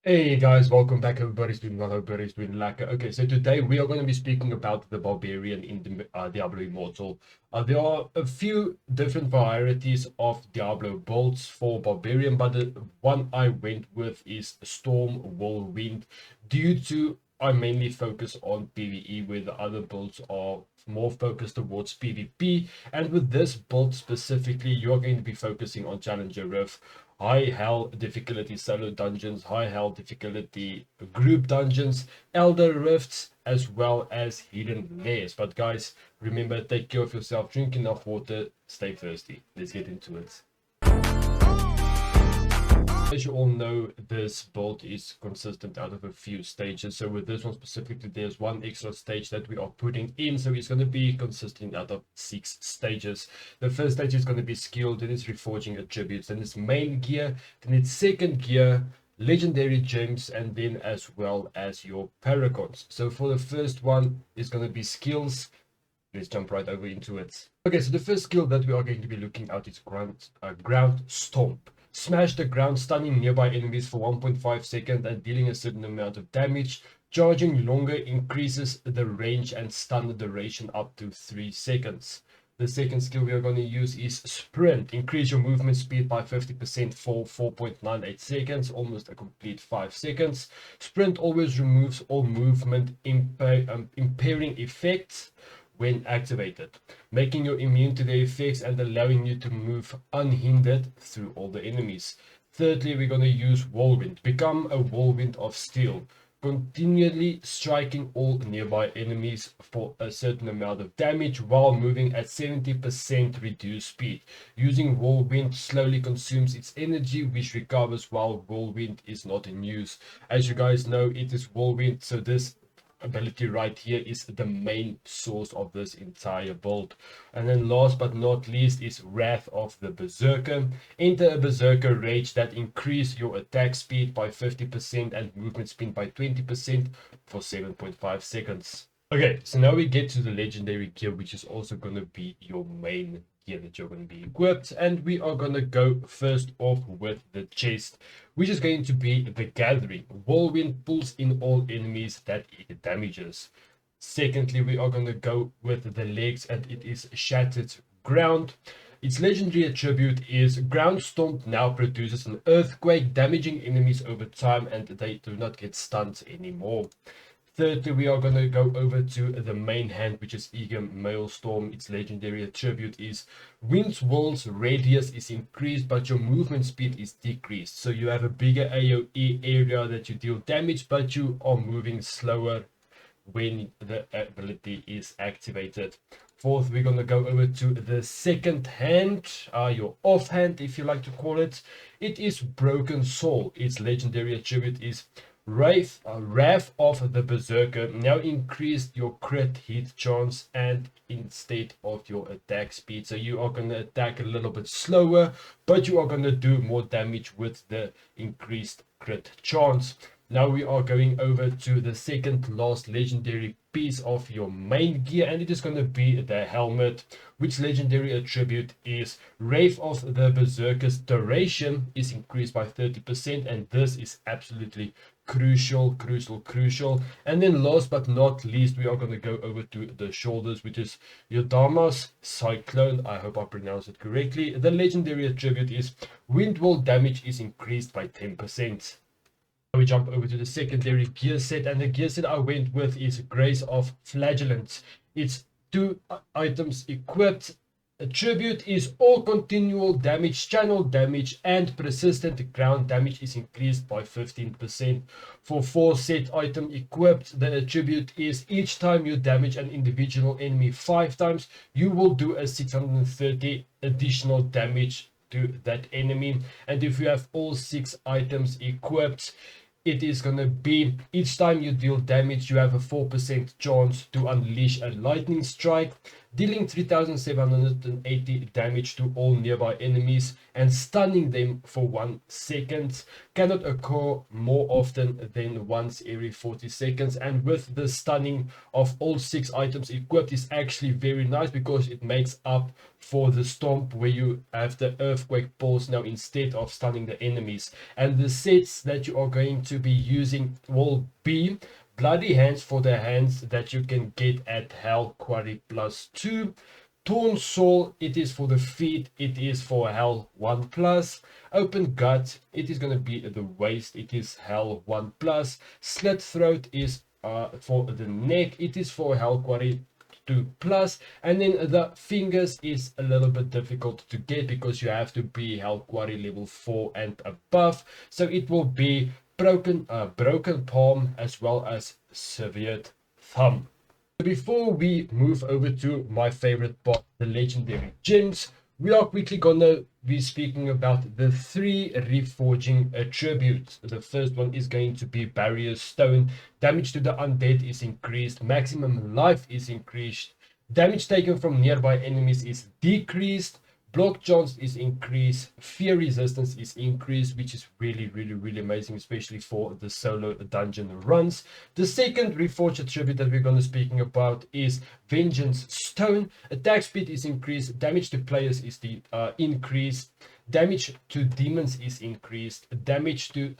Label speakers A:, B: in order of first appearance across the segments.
A: Hey guys, welcome back. Everybody's doing well. Everybody's doing lacquer. Okay, so today we are going to be speaking about the Barbarian in the Diablo Immortal. There are a few different varieties of Diablo builds for Barbarian, but the one I went with is Storm Whirlwind due to I mainly focus on PVE, where the other builds are more focused towards PvP. And with this build specifically, you're going to be focusing on Challenger Rift, high hell difficulty solo dungeons, high hell difficulty group dungeons, elder rifts, as well as hidden lairs. But guys, remember, take care of yourself, drink enough water, stay thirsty. Let's get into it. As you all know, this build is consistent out of a few stages. So with this one specifically, there's one extra stage that we are putting in. So it's going to be consisting out of 6 stages. The first stage is going to be skill, then it's reforging attributes, then it's main gear, then it's second gear, legendary gems, and then as well as your paragons. So for the first one, it's going to be skills. Let's jump right over into it. Okay, so the first skill that we are going to be looking at is ground stomp. Smash the ground, stunning nearby enemies for 1.5 seconds and dealing a certain amount of damage. Charging longer increases the range and stun duration up to 3 seconds. The second skill we are going to use is sprint. Increase your movement speed by 50% for 4.98 seconds, almost a complete 5 seconds. Sprint always removes all movement impairing effects when activated, making you immune to the effects and allowing you to move unhindered through all the enemies. Thirdly, we're going to use Whirlwind. Become a Whirlwind of Steel, continually striking all nearby enemies for a certain amount of damage while moving at 70% reduced speed. Using Whirlwind slowly consumes its energy, which recovers while Whirlwind is not in use. As you guys know, it is Whirlwind, so this ability right here is the main source of this entire build. And then last but not least is Wrath of the Berserker. Enter a Berserker Rage that increase your attack speed by 50% and movement speed by 20% for 7.5 seconds. Okay, so now we get to the legendary gear, which is also going to be your main gear that you're going to be equipped. And we are going to go first off with the chest, which is going to be the Gathering. Whirlwind pulls in all enemies that it damages. Secondly, we are going to go with the legs, and it is Shattered Ground. Its legendary attribute is Ground Stomp now produces an earthquake, damaging enemies over time, and they do not get stunned anymore. Thirdly, we are going to go over to the main hand, which is Eager Maelstrom. Its legendary attribute is Wind Whirl's radius is increased, but your movement speed is decreased. So you have a bigger AoE area that you deal damage, but you are moving slower when the ability is activated. Fourth, we're going to go over to the second hand, your offhand, if you like to call it. It is Broken Soul. Its legendary attribute is Wrath of the Berserker now increased your crit hit chance and instead of your attack speed. So you are going to attack a little bit slower, but you are going to do more damage with the increased crit chance. Now we are going over to the second last legendary piece of your main gear, and it is going to be the helmet, which legendary attribute is Wrath of the Berserker's duration is increased by 30%, and this is absolutely crucial. And then last but not least, we are going to go over to the shoulders, which is Yodama's Cyclone. I hope I pronounced it correctly. The legendary attribute is Wind Wall damage is increased by 10%. We jump over to the secondary gear set, and the gear set I went with is Grace of Flagellants. It's 2 items equipped. Attribute is all continual damage, channel damage, and persistent ground damage is increased by 15%. For 4 set item equipped, the attribute is each time you damage an individual enemy 5 times, you will do a 630 additional damage to that enemy. And if you have all 6 items equipped, it is going to be each time you deal damage, you have a 4% chance to unleash a lightning strike. dealing 3780 damage to all nearby enemies and stunning them for 1 second. Cannot occur more often than once every 40 seconds, and with the stunning of all 6 items equipped is actually very nice because it makes up for the stomp where you have the earthquake pulse now instead of stunning the enemies. And the sets that you are going to be using will be Bloody Hands for the hands that you can get at Hell Quarry +2. Torn Soul, it is for the feet, it is for Hell 1+. Open Gut, it is going to be the waist, it is Hell 1+. Slit Throat is for the neck, it is for Hell Quarry 2+. And then the fingers is a little bit difficult to get because you have to be Hell Quarry level 4 and above. So it will be broken palm as well as severed thumb. Before we move over to my favorite part, the legendary gems, we are quickly gonna be speaking about the 3 reforging attributes. The first one is going to be Barrier Stone. Damage to the undead is increased, maximum life is increased, damage taken from nearby enemies is decreased, block chance is increased, fear resistance is increased, which is really amazing, especially for the solo dungeon runs. The second reforged attribute that we're going to be speaking about is Vengeance Stone. Attack speed is increased, damage to players is increased, damage to demons is increased, damage to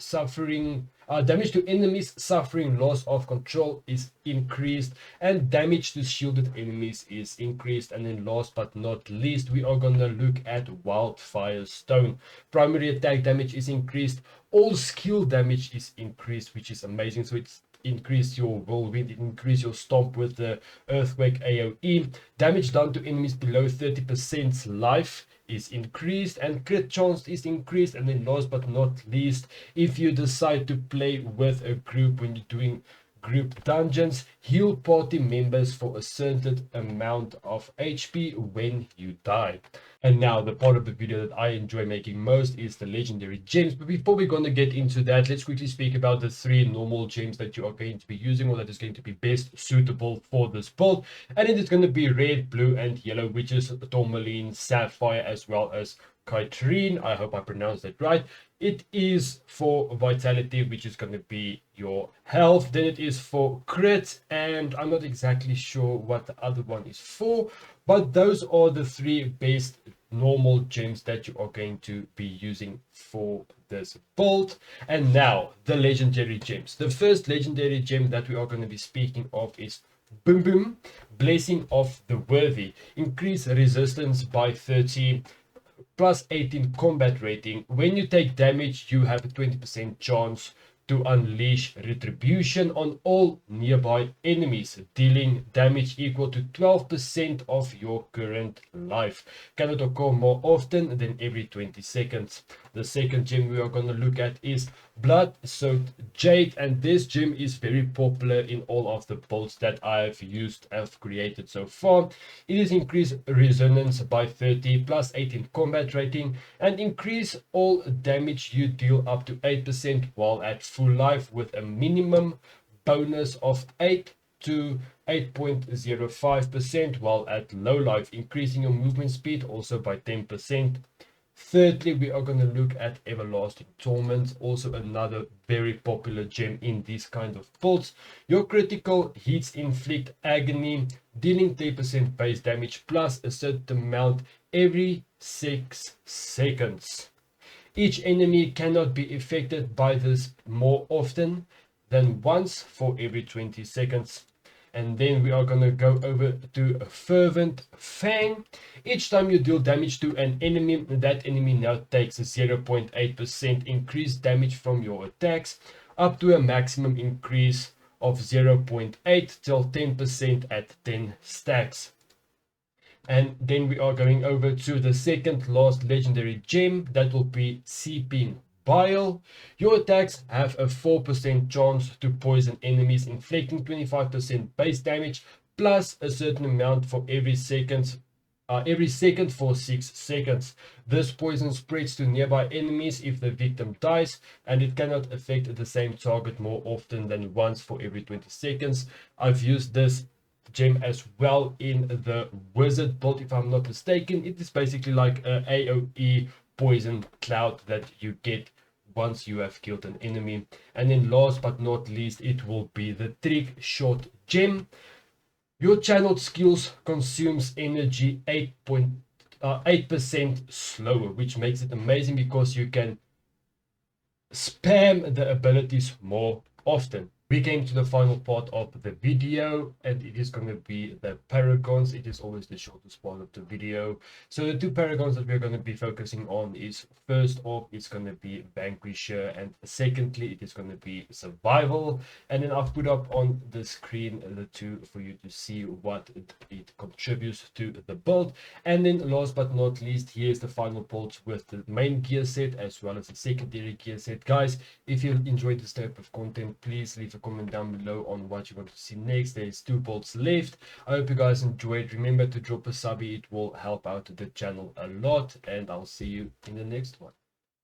A: enemies suffering loss of control is increased, and damage to shielded enemies is increased. And then last but not least, we are gonna look at Wildfire Stone. Primary attack damage is increased, all skill damage is increased, which is amazing. So it's increase your whirlwind, increase your stomp with the earthquake AoE. Damage done to enemies below 30% life is increased, and crit chance is increased. And then last but not least, if you decide to play with a group when you're doing group dungeons, heal party members for a certain amount of HP when you die. And now the part of the video that I enjoy making most is the legendary gems. But before we're going to get into that, let's quickly speak about the 3 normal gems that you are going to be using, or that is going to be best suitable for this build. And it is going to be red, blue and yellow, which is tourmaline, sapphire, as well as Kytrine. I hope I pronounced that right. It is for vitality, which is going to be your health. Then it is for crit, and I'm not exactly sure what the other one is for, but those are the 3 best normal gems that you are going to be using for this build. And now the legendary gems. The first legendary gem that we are going to be speaking of is Boom Boom, Blessing of the Worthy. Increase resistance by 30, plus 18 combat rating. When you take damage, you have a 20% chance to unleash retribution on all nearby enemies, dealing damage equal to 12% of your current life. Cannot occur more often than every 20 seconds. The second gem we are going to look at is Blood Soaked Jade, and this gem is very popular in all of the builds that I've created so far. It is increased resonance by 30, plus 18 combat rating, and increase all damage you deal up to 8% while at full life, with a minimum bonus of 8 to 8.05% while at low life, increasing your movement speed also by 10%. Thirdly, we are going to look at Everlasting Torment, also another very popular gem in these kind of builds. Your critical hits inflict agony, dealing 10% base damage plus a certain amount every 6 seconds. Each enemy cannot be affected by this more often than once for every 20 seconds. And then we are going to go over to Fervent Fang. Each time you deal damage to an enemy, that enemy now takes a 0.8% increased damage from your attacks, up to a maximum increase of 0.8 till 10% at 10 stacks. And then we are going over to the second last legendary gem, that will be Seeping Bile. Your attacks have a 4% chance to poison enemies, inflicting 25% base damage plus a certain amount for every second for 6 seconds. This poison spreads to nearby enemies if the victim dies, and it cannot affect the same target more often than once for every 20 seconds. I've used this gem as well in the wizard build, if I'm not mistaken. It is basically like a AoE poison cloud that you get once you have killed an enemy. And then last but not least, it will be the trick shot gem. Your channeled skills consumes energy 8% slower, which makes it amazing because you can spam the abilities more often. We came to the final part of the video, and it is going to be the paragons. It is always the shortest part of the video. So the two paragons that we're going to be focusing on is, first off, it's going to be Vanquisher, and secondly, it is going to be Survival. And then I've put up on the screen the two for you to see what it contributes to the build. And then last but not least, here's the final build with the main gear set as well as the secondary gear set. Guys, if you enjoyed this type of content, please leave a comment down below on what you want to see next. There's 2 builds left. I hope you guys enjoyed. Remember to drop a subby, it will help out the channel a lot, and I'll see you in the next one.